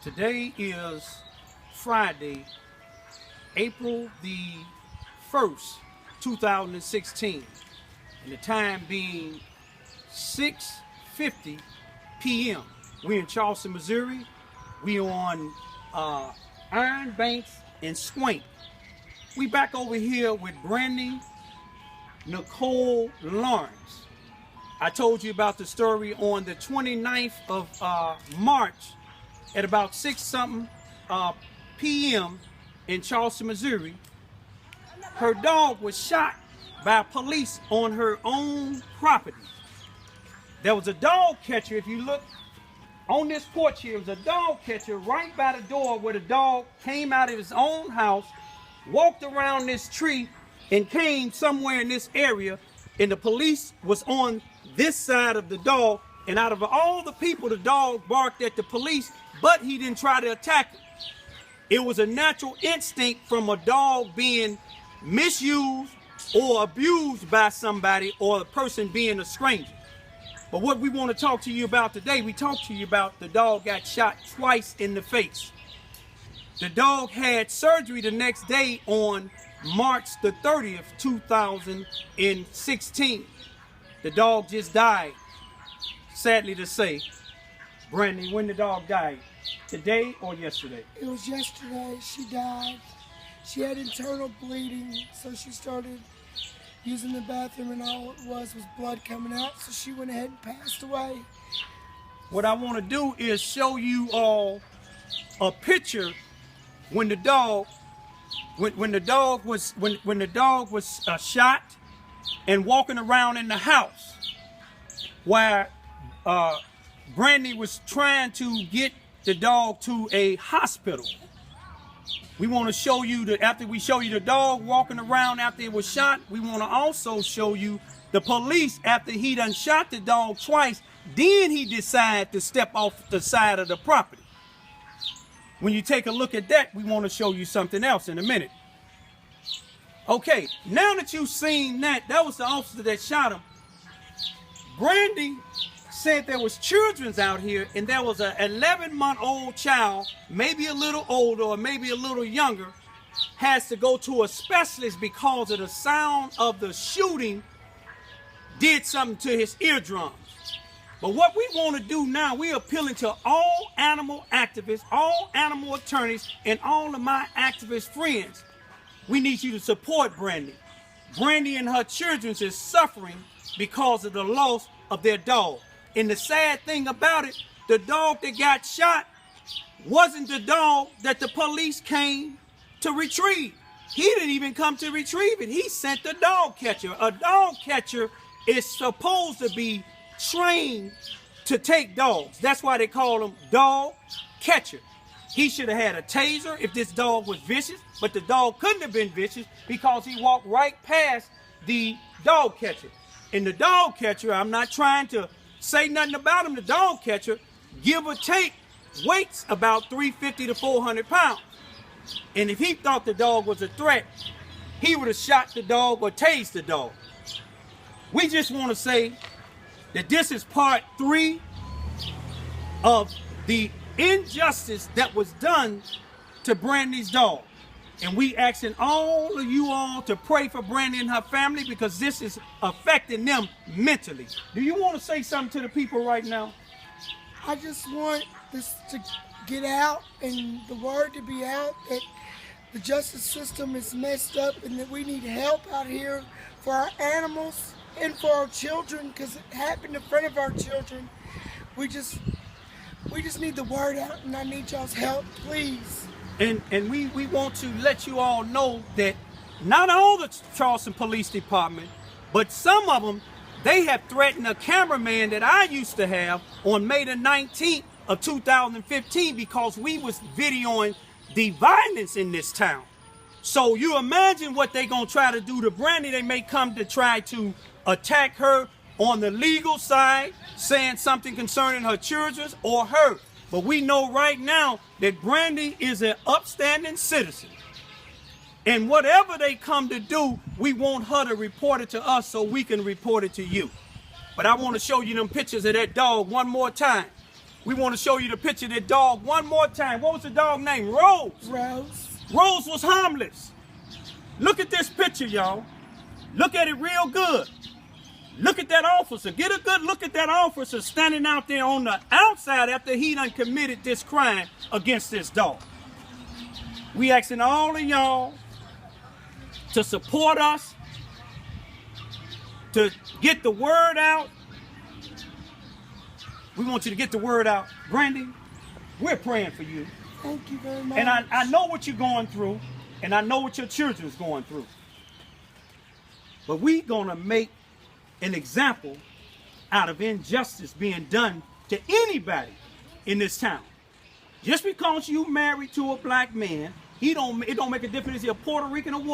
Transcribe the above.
Today is Friday, April the 1st, 2016, and the time being 6:50 p.m. We're in Charleston, Missouri. We on Iron Banks and Swank. We back over here with Brandy Nicole Lawrence. I told you about the story on the 29th of March at about 6-something p.m. in Charleston, Missouri. Her dog was shot by police on her own property. There was a dog catcher. If you look on this porch here, there was a dog catcher right by the door where the dog came out of his own house, walked around this tree, and came somewhere in this area, and the police was on this side of the dog, and out of all the people, the dog barked at the police, but he didn't try to attack it. It was a natural instinct from a dog being misused or abused by somebody, or a person being a stranger. But what we want to talk to you about today, we talked to you about the dog got shot twice in the face. The dog had surgery the next day on March the 30th, 2016. The dog just died, sadly to say. Brandy, when the dog died? Today or yesterday? It was yesterday. She died. She had internal bleeding, so she started using the bathroom, and all it was blood coming out, so she went ahead and passed away. What I want to do is show you all a picture when the dog was shot and walking around in the house, while Brandy was trying to get the dog to a hospital. We want to show you that after we show you the dog walking around after it was shot, we want to also show you the police after he done shot the dog twice. Then he decided to step off the side of the property. When you take a look at that, we want to show you something else in a minute. Okay, now that you've seen that was the officer that shot him. Brandy said there was children out here, and there was an 11-month-old child, maybe a little older or maybe a little younger, has to go to a specialist because of the sound of the shooting did something to his eardrums. But what we want to do now, we're appealing to all animal activists, all animal attorneys, and all of my activist friends. We need you to support Brandy. Brandy and her children is suffering because of the loss of their dog. And the sad thing about it, the dog that got shot wasn't the dog that the police came to retrieve. He didn't even come to retrieve it. He sent the dog catcher. A dog catcher is supposed to be trained to take dogs. That's why they call him dog catcher. He should have had a taser if this dog was vicious, but the dog couldn't have been vicious because he walked right past the dog catcher. And the dog catcher, I'm not trying to say nothing about him, the dog catcher, give or take, weights about 350 to 400 pounds. And if he thought the dog was a threat, he would have shot the dog or tased the dog. We just want to say that this is part 3 of the injustice that was done to Brandy's dog. And we asking all of you all to pray for Brandy and her family, because this is affecting them mentally. Do you want to say something to the people right now? I just want this to get out and the word to be out that the justice system is messed up and that we need help out here for our animals and for our children, because it happened in front of our children. We just need the word out, and I need y'all's help, please. And we want to let you all know that not all the Charleston Police Department, but some of them, they have threatened a cameraman that I used to have on May the 19th of 2015 because we was videoing the violence in this town. So you imagine what they gonna try to do to Brandy. They may come to try to attack her on the legal side, saying something concerning her children or her. But we know right now that Brandy is an upstanding citizen. And whatever they come to do, we want her to report it to us so we can report it to you. But I want to show you them pictures of that dog one more time. We want to show you the picture of that dog one more time. What was the dog name? Rose. Rose was harmless. Look at this picture, y'all. Look at it real good. Look at that officer. Get a good look at that officer standing out there on the outside after he done committed this crime against this dog. We asking all of y'all to support us, to get the word out. We want you to get the word out. Brandy, we're praying for you. Thank you very much. And I know what you're going through, and I know what your children's going through. But we're going to make an example out of injustice being done to anybody in this town. Just because you married to a black man, it don't make a difference if you're Puerto Rican or what.